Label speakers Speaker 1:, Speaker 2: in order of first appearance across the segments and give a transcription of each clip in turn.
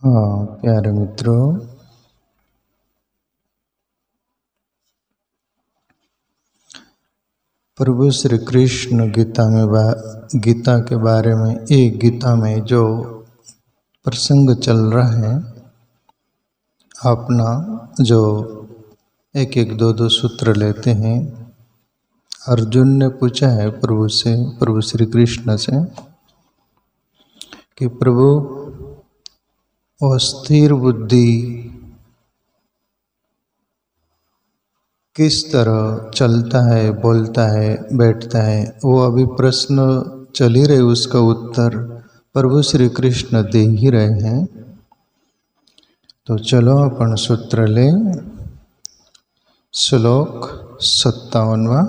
Speaker 1: हाँ प्यारे मित्रों, प्रभु श्री कृष्ण गीता के बारे में एक गीता में जो प्रसंग चल रहा है, अपना जो एक एक दो दो सूत्र लेते हैं। अर्जुन ने पूछा है प्रभु श्री कृष्ण से कि प्रभु वो स्थिर बुद्धि किस तरह चलता है, बोलता है, बैठता है, वो अभी प्रश्न चल ही रहे, उसका उत्तर प्रभु श्री कृष्ण दे ही रहे हैं। तो चलो अपन सूत्र ले, श्लोक 57वां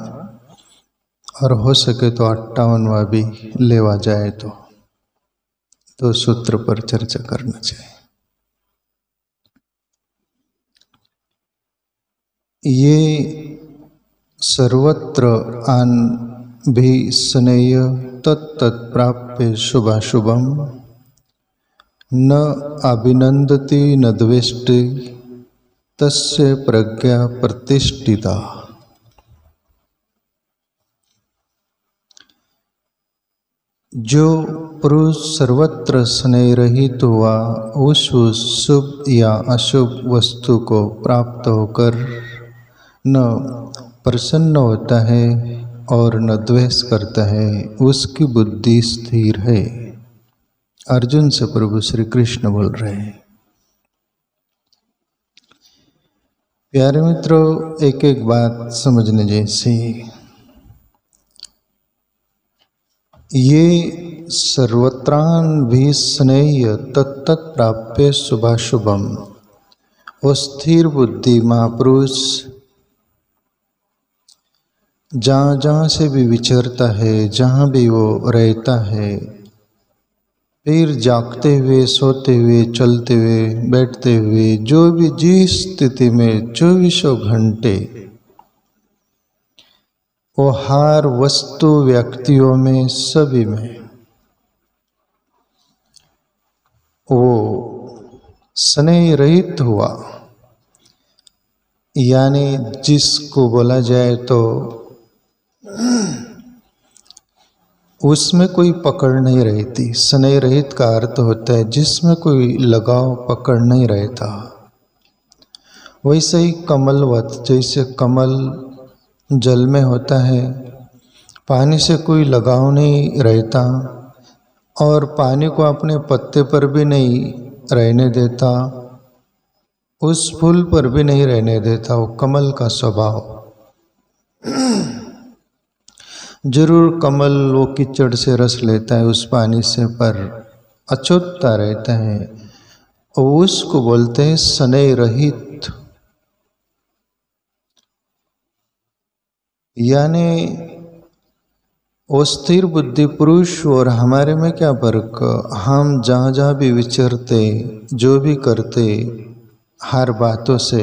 Speaker 1: और हो सके तो 58वां भी लेवा जाए तो सूत्र पर चर्चा करना चाहिए। ये सर्वत्र आन भी स्नेय तत्त प्राप्य शुभाशुभम न अभिनंदति न द्वेष्टि तस्य प्रज्ञा प्रतिष्ठिता। जो पुरुष सर्वत्र स्नेह रहित हुआ उस शुभ या अशुभ वस्तु को प्राप्त होकर न प्रसन्न होता है और न द्वेष करता है, उसकी बुद्धि स्थिर है। अर्जुन से प्रभु श्री कृष्ण बोल रहे हैं। प्यारे मित्रों, एक एक बात समझने जैसी। ये सर्वत्रान भी स्नेह तत्त प्राप्य शुभाशुभम, वो स्थिर बुद्धि महापुरुष जहाँ जहाँ से भी विचरता है, जहाँ भी वो रहता है, फिर जागते हुए, सोते हुए, चलते हुए, बैठते हुए, जो भी जिस स्थिति में 24 घंटे वो हर वस्तु, व्यक्तियों में, सभी में वो स्नेह रहित हुआ, यानी जिसको बोला जाए तो उसमें कोई पकड़ नहीं रहती। स्नेह रहित का अर्थ होता है जिसमें कोई लगाव, पकड़ नहीं रहता। वैसे ही कमलवत, जैसे कमल जल में होता है, पानी से कोई लगाव नहीं रहता और पानी को अपने पत्ते पर भी नहीं रहने देता, उस फूल पर भी नहीं रहने देता। वो कमल का स्वभाव। जरूर कमल वो कीचड़ से रस लेता है उस पानी से, पर अछूतता रहता है, और उसको बोलते हैं स्नेह रहित। यानी वो स्थिर बुद्धि पुरुष और हमारे में क्या फर्क? हम जहाँ जहाँ भी विचरते, जो भी करते, हर बातों से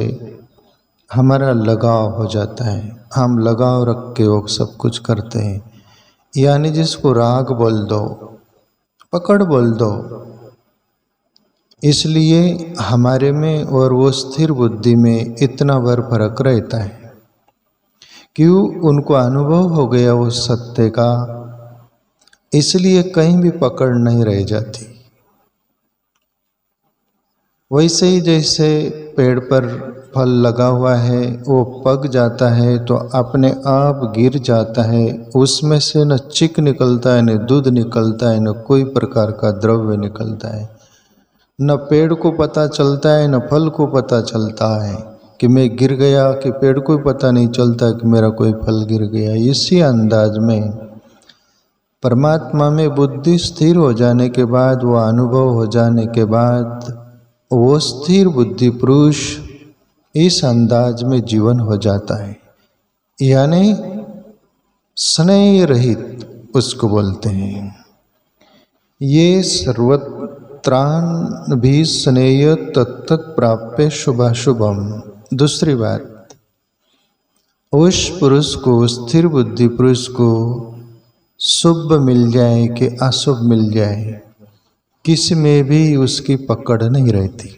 Speaker 1: हमारा लगाव हो जाता है। हम लगाव रख के वो सब कुछ करते हैं। यानी जिसको राग बोल दो, पकड़ बोल दो। इसलिए हमारे में और वो स्थिर बुद्धि में इतना भर फर्क रहता है। क्यों? उनको अनुभव हो गया वो सत्य का, इसलिए कहीं भी पकड़ नहीं रह जाती। वैसे ही जैसे पेड़ पर फल लगा हुआ है, वो पक जाता है तो अपने आप गिर जाता है, उसमें से न चिक निकलता है, न दूध निकलता है, न कोई प्रकार का द्रव्य निकलता है। न पेड़ को पता चलता है, न फल को पता चलता है कि मैं गिर गया, कि पेड़ को पता नहीं चलता कि मेरा कोई फल गिर गया। इसी अंदाज में परमात्मा में बुद्धि स्थिर हो जाने के बाद, वो अनुभव हो जाने के बाद, वो स्थिर बुद्धि पुरुष इस अंदाज में जीवन हो जाता है। यानी स्नेह रहित उसको बोलते हैं। ये सर्वत्रान भी स्नेह तत्त प्राप्य शुभाशुभम। दूसरी बात, उस पुरुष को, स्थिर बुद्धि पुरुष को शुभ मिल जाए कि अशुभ मिल जाए, किसी में भी उसकी पकड़ नहीं रहती।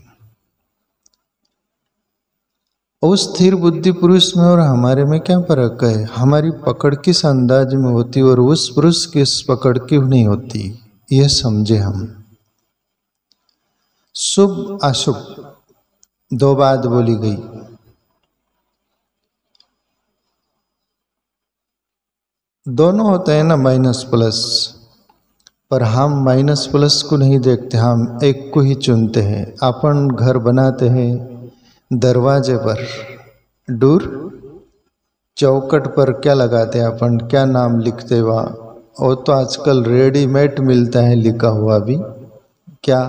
Speaker 1: उस स्थिर बुद्धि पुरुष में और हमारे में क्या फर्क है? हमारी पकड़ किस अंदाज में होती और उस पुरुष किस पकड़ क्यों नहीं होती, यह समझे हम। शुभ अशुभ दो बात बोली गई। दोनों होते हैं ना, माइनस प्लस, पर हम माइनस प्लस को नहीं देखते, हम एक को ही चुनते हैं। अपन घर बनाते हैं, दरवाजे पर डोर चौकट पर क्या लगाते हैं अपन, क्या नाम लिखते वहाँ? वो तो आजकल रेडीमेड मिलता है लिखा हुआ भी, क्या?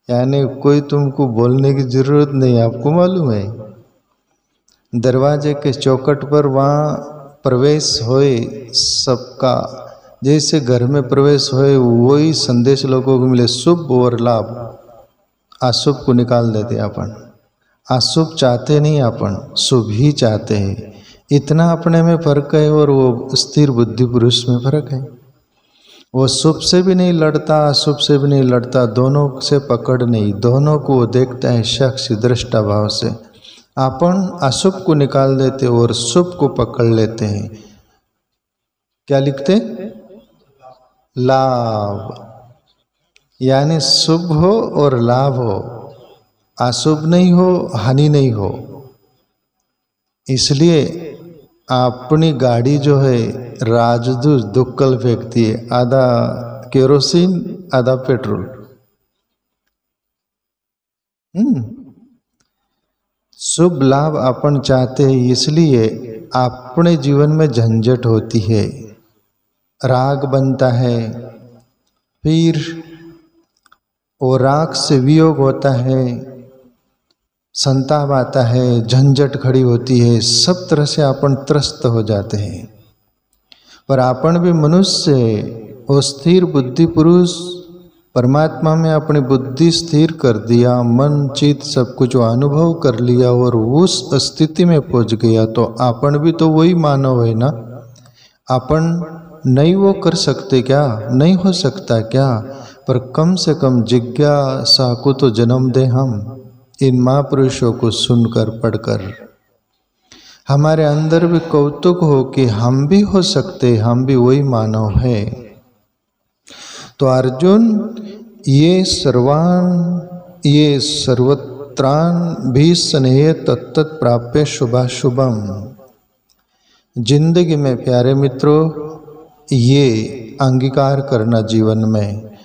Speaker 1: यानी कोई तुमको बोलने की जरूरत नहीं, आपको मालूम है। दरवाजे के चौकट पर वहाँ प्रवेश होए सबका, जैसे घर में प्रवेश होए वही संदेश लोगों को मिले, शुभ और लाभ। अशुभ को निकाल देते अपन, अशुभ चाहते नहीं अपन, शुभ ही चाहते हैं। इतना अपने में फर्क है और वो स्थिर बुद्धि पुरुष में फर्क है। वो शुभ से भी नहीं लड़ता, अशुभ से भी नहीं लड़ता, दोनों से पकड़ नहीं, दोनों को वो देखता है साक्षी दृष्टा भाव से। अपन अशुभ को निकाल देते और शुभ को पकड़ लेते हैं। क्या लिखते? लाभ। यानी शुभ हो और लाभ हो, अशुभ नहीं हो, हानि नहीं हो। इसलिए अपनी गाड़ी जो है राजदूत दुक्कल फेंकती है, आधा केरोसिन आधा पेट्रोल। शुभ लाभ अपन चाहते हैं, इसलिए अपने जीवन में झंझट होती है, राग बनता है, फिर वो राग से वियोग होता है, संताप आता है, झंझट खड़ी होती है, सब तरह से अपन त्रस्त हो जाते हैं। पर अपन भी मनुष्य, वो स्थिर बुद्धि पुरुष परमात्मा में अपनी बुद्धि स्थिर कर दिया, मन चित सब कुछ अनुभव कर लिया और उस स्थिति में पहुंच गया, तो अपन भी तो वही मानव है ना। अपन नहीं वो कर सकते क्या? नहीं हो सकता क्या? पर कम से कम जिज्ञासा को तो जन्म दे हम, इन महापुरुषों को सुनकर पढ़कर। हमारे अंदर भी कौतुक हो कि हम भी हो सकते, हम भी वही मानव है। तो अर्जुन, ये सर्वान ये सर्वत्रान भी स्नेह तत्त प्राप्य शुभाशुभम। जिंदगी में प्यारे मित्रों, ये अंगीकार करना जीवन में,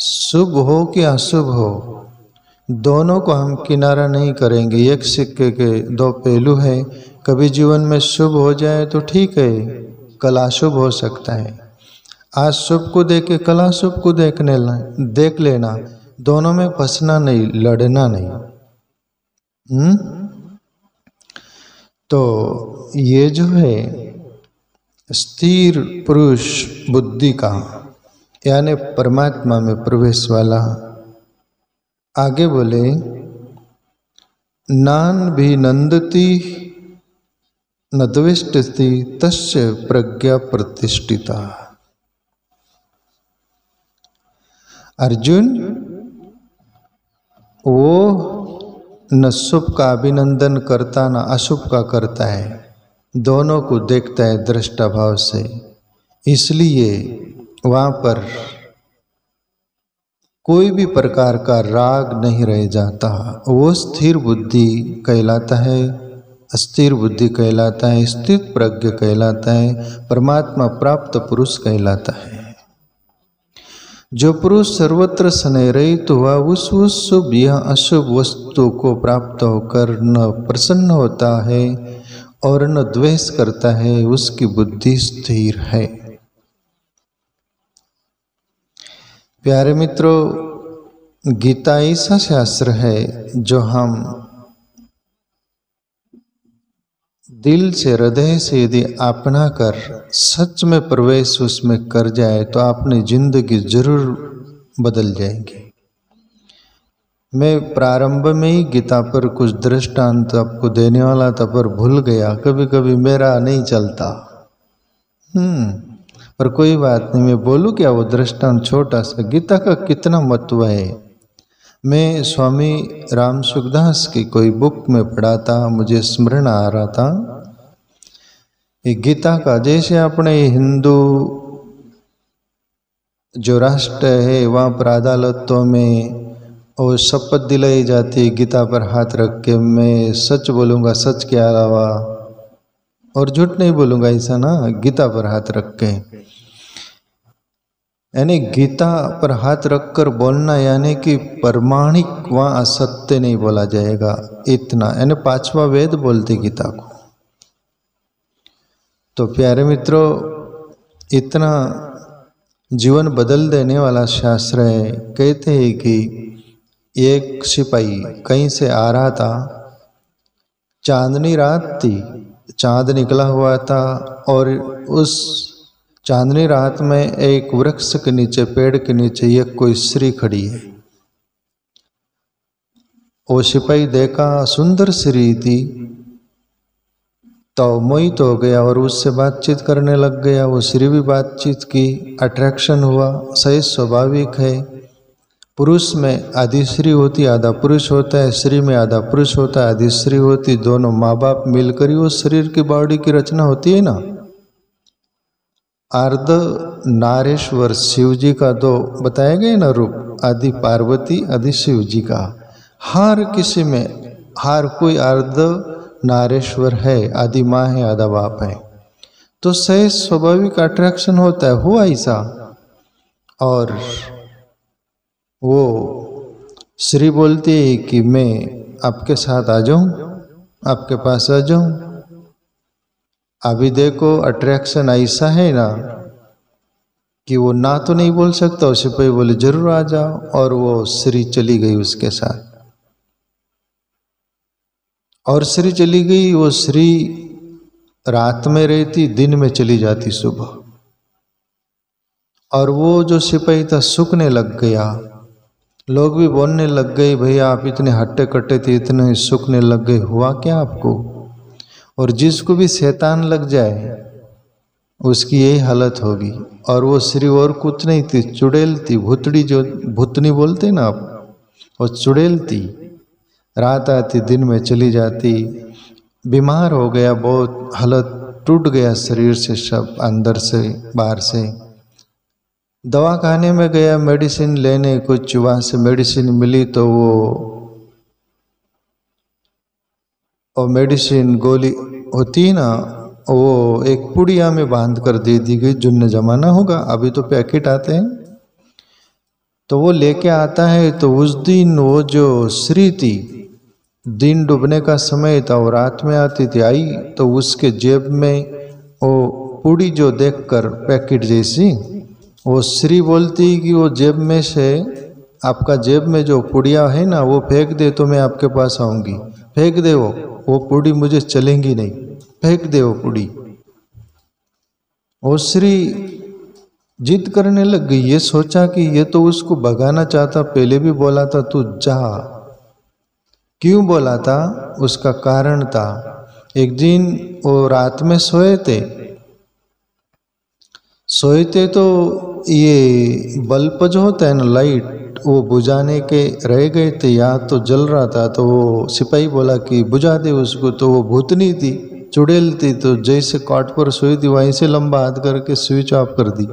Speaker 1: शुभ हो कि अशुभ हो, दोनों को हम किनारा नहीं करेंगे। एक सिक्के के दो पहलू है, कभी जीवन में शुभ हो जाए तो ठीक है, कल अशुभ हो सकता है। आज शुभ को देख के कल अशुभ को देख लेना, दोनों में फंसना नहीं, लड़ना नहीं। तो ये जो है स्थिर पुरुष बुद्धि का, यानी परमात्मा में प्रवेश वाला। आगे बोले, नान भी नंदती न द्वेष्टति तस्य प्रज्ञा प्रतिष्ठिता। अर्जुन वो न शुभ का अभिनंदन करता न अशुभ का करता है, दोनों को देखता है दृष्टा भाव से। इसलिए वहाँ पर कोई भी प्रकार का राग नहीं रह जाता। वो स्थिर बुद्धि कहलाता है, अस्थिर बुद्धि कहलाता है, स्थित प्रज्ञ कहलाता है, परमात्मा प्राप्त पुरुष कहलाता है। जो पुरुष सर्वत्र स्नेह रहित हुआ, उस शुभ या अशुभ वस्तु को प्राप्त होकर न प्रसन्न होता है और न द्वेष करता है, उसकी बुद्धि स्थिर है। प्यारे मित्रों, गीता ऐसा शास्त्र है जो हम दिल से, हृदय से यदि अपना कर सच में प्रवेश उसमें कर जाए तो अपनी जिंदगी जरूर बदल जाएगी। मैं प्रारंभ में ही गीता पर कुछ दृष्टांत आपको देने वाला था, पर भूल गया। कभी कभी मेरा नहीं चलता, पर कोई बात नहीं, मैं बोलूँ क्या, वो दृष्टांत छोटा सा, गीता का कितना महत्व है। मैं स्वामी राम सुखदास की कोई बुक में पढ़ा था, मुझे स्मरण आ रहा था ये गीता का। जैसे अपने हिंदू जो राष्ट्र है वहाँ पर अदालतों में और शपथ दिलाई जाती है गीता पर हाथ रख के, मैं सच बोलूँगा सच के अलावा और झूठ नहीं बोलूँगा, ऐसा ना, गीता पर हाथ रख के, यानी गीता पर हाथ रखकर बोलना, यानी कि प्रमाणिक वहाँ असत्य नहीं बोला जाएगा, इतना, यानी पांचवा वेद बोलते गीता को। तो प्यारे मित्रों, इतना जीवन बदल देने वाला शास्त्र है। कहते हैं कि एक सिपाही कहीं से आ रहा था, चांदनी रात थी, चांद निकला हुआ था, और उस चांदनी रात में एक वृक्ष के नीचे, पेड़ के नीचे एक कोई स्त्री खड़ी है। वो सिपाही देखा, सुंदर स्त्री थी, तो मोहित हो गया और उससे बातचीत करने लग गया। वो स्त्री भी बातचीत की, अट्रैक्शन हुआ, सही स्वाभाविक है। पुरुष में आधी स्त्री होती आधा पुरुष होता है, स्त्री में आधा पुरुष होता है आधी स्त्री होती, दोनों माँ बाप मिलकर ही वो शरीर की बॉडी की रचना होती है ना। अर्ध नारेश्वर शिव जी का दो बताए गए ना रूप, आदि पार्वती आदि शिव जी का। हर किसी में, हर कोई अर्ध नारेश्वर है, आदि माँ है आधा बाप है, तो सही स्वाभाविक अट्रैक्शन होता है, हुआ ऐसा। और वो श्री बोलती है कि मैं आपके साथ आ जाऊं, आपके पास आ जाऊं। अभी देखो अट्रैक्शन ऐसा है ना कि वो ना तो नहीं बोल सकता, उसे पे बोले जरूर आ जाओ, और वो श्री चली गई उसके साथ। और श्री चली गई, वो श्री रात में रहती, दिन में चली जाती सुबह। और वो जो सिपाही था सूखने लग गया, लोग भी बोलने लग गए, भैया आप इतने हट्टे कट्टे थे, इतने सूखने लग गए, हुआ क्या आपको। और जिसको भी शैतान लग जाए उसकी यही हालत होगी। और वो श्री और कुछ नहीं थी, चुड़ैल थी, भूतड़ी, जो भूतनी बोलते ना आप, वो चुड़ैल थी। रात आती दिन में चली जाती, बीमार हो गया, बहुत हालत टूट गया शरीर से, सब अंदर से बाहर से। दवा खाने में गया मेडिसिन लेने, कुछ वहाँ से मेडिसिन मिली तो वो मेडिसिन गोली होती ना, वो एक पुड़िया में बांध कर दे दी गई। जुन्न जमाना होगा, अभी तो पैकेट आते हैं, तो वो लेके आता है। तो उस दिन वो जो श्री थी, दिन डूबने का समय था, वो रात में आती थी, आई तो उसके जेब में वो पुड़ी जो देखकर पैकेट जैसी, वो श्री बोलती कि वो जेब में से, आपका जेब में जो पुड़िया है ना वो फेंक दे तो मैं आपके पास आऊंगी, फेंक दे वो पुड़ी मुझे चलेंगी नहीं, फेंक दे वो पुड़ी। वो श्री जिद करने लग गई, ये सोचा कि ये तो उसको भगाना चाहता, पहले भी बोला था तू जा। क्यों बोला था, उसका कारण था। एक दिन वो रात में सोए थे तो ये बल्ब जो होता है ना, लाइट, वो बुझाने के रह गए थे, या तो जल रहा था, तो वो सिपाही बोला कि बुझा दे उसको। तो वो भूतनी थी, चुड़ैल थी, तो जैसे कॉट पर सोई थी वहीं से लंबा हाथ करके स्विच ऑफ कर दी।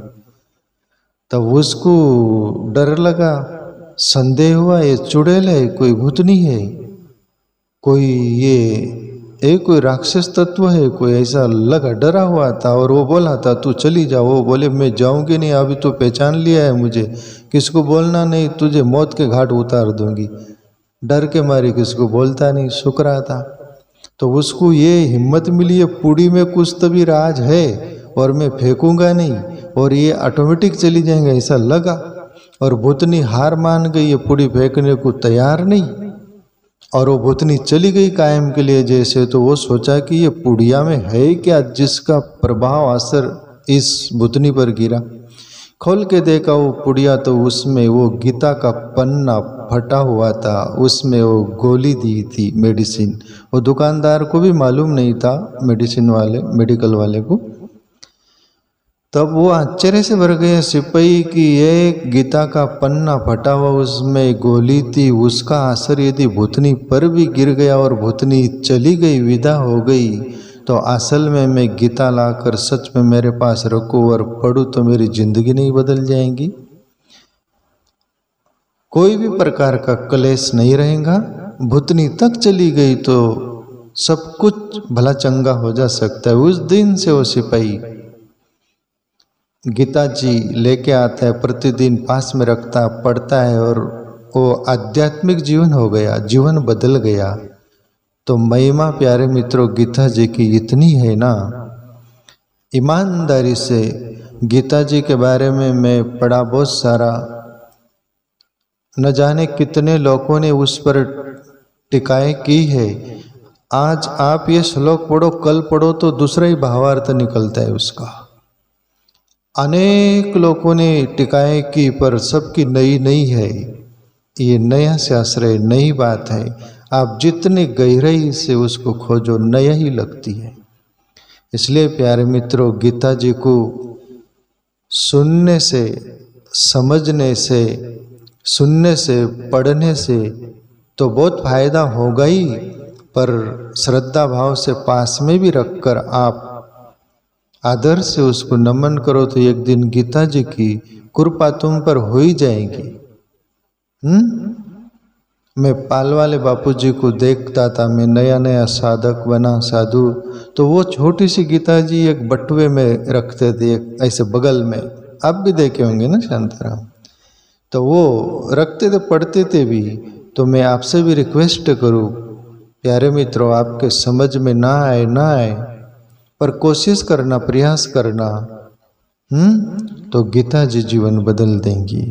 Speaker 1: तब उसको डर लगा, संदेह हुआ, ये चुड़ैल है कोई भूतनी है, कोई ये कोई राक्षस तत्व है, कोई ऐसा लगा, डरा हुआ था। और वो बोला था तू चली जा, वो बोले मैं जाऊंगी नहीं, अभी तो पहचान लिया है मुझे, किसको बोलना नहीं, तुझे मौत के घाट उतार दूंगी। डर के मारे किसको बोलता नहीं, सुख रहा था। तो उसको ये हिम्मत मिली है, पुड़ी में कुछ तो भी राज है और मैं फेंकूंगा नहीं, और ये ऑटोमेटिक चली जाएंगे, ऐसा लगा। और भूतनी हार मान गई, ये पुड़ी फेंकने को तैयार नहीं, और वो भूतनी चली गई कायम के लिए जैसे। तो वो सोचा कि ये पुड़िया में है क्या जिसका प्रभाव असर इस भूतनी पर गिरा। खोल के देखा वो पुड़िया, तो उसमें वो गीता का पन्ना फटा हुआ था, उसमें वो गोली दी थी मेडिसिन। वो दुकानदार को भी मालूम नहीं था, मेडिसिन वाले, मेडिकल वाले को। तब वो आश्चर्य से भर गए सिपाही कि एक गीता का पन्ना फटा हुआ, उसमें गोली थी, उसका असर यदि भूतनी पर भी गिर गया और भूतनी चली गई, विदा हो गई, तो असल में मैं गीता लाकर सच में मेरे पास रखूं और पढ़ूं तो मेरी जिंदगी नहीं बदल जाएगी। कोई भी प्रकार का क्लेश नहीं रहेगा। भूतनी तक चली गई तो सब कुछ भला चंगा हो जा सकता है। उस दिन से वो सिपाही गीता जी लेके आता है, प्रतिदिन पास में रखता, पढ़ता है और वो आध्यात्मिक जीवन हो गया, जीवन बदल गया। तो महिमा प्यारे मित्रों गीता जी की इतनी है ना, ईमानदारी से गीता जी के बारे में मैं पढ़ा बहुत सारा, न जाने कितने लोगों ने उस पर टिकाएं की है। आज आप ये श्लोक पढ़ो, कल पढ़ो तो दूसरा ही भावार्थ निकलता है उसका। अनेक लोगों ने टिकाएं की पर सबकी नई नई है। ये नया शास्त्र है, नई बात है। आप जितनी गहराई से उसको खोजो नया ही लगती है। इसलिए प्यारे मित्रों गीता जी को सुनने से, समझने से, सुनने से, पढ़ने से तो बहुत फायदा होगा ही, पर श्रद्धा भाव से पास में भी रखकर आप आदर से उसको नमन करो तो एक दिन गीता जी की कृपा तुम पर हो ही जाएगी। मैं पाल वाले बापू जी को देखता था, मैं नया नया साधक बना, साधु, तो वो छोटी सी गीता जी एक बटुए में रखते थे, ऐसे बगल में, आप भी देखे होंगे ना शांताराम, तो वो रखते थे, पढ़ते थे भी। तो मैं आपसे भी रिक्वेस्ट करूं प्यारे मित्रों, आपके समझ में ना आए पर कोशिश करना, प्रयास करना, तो गीता जी जीवन बदल देंगी।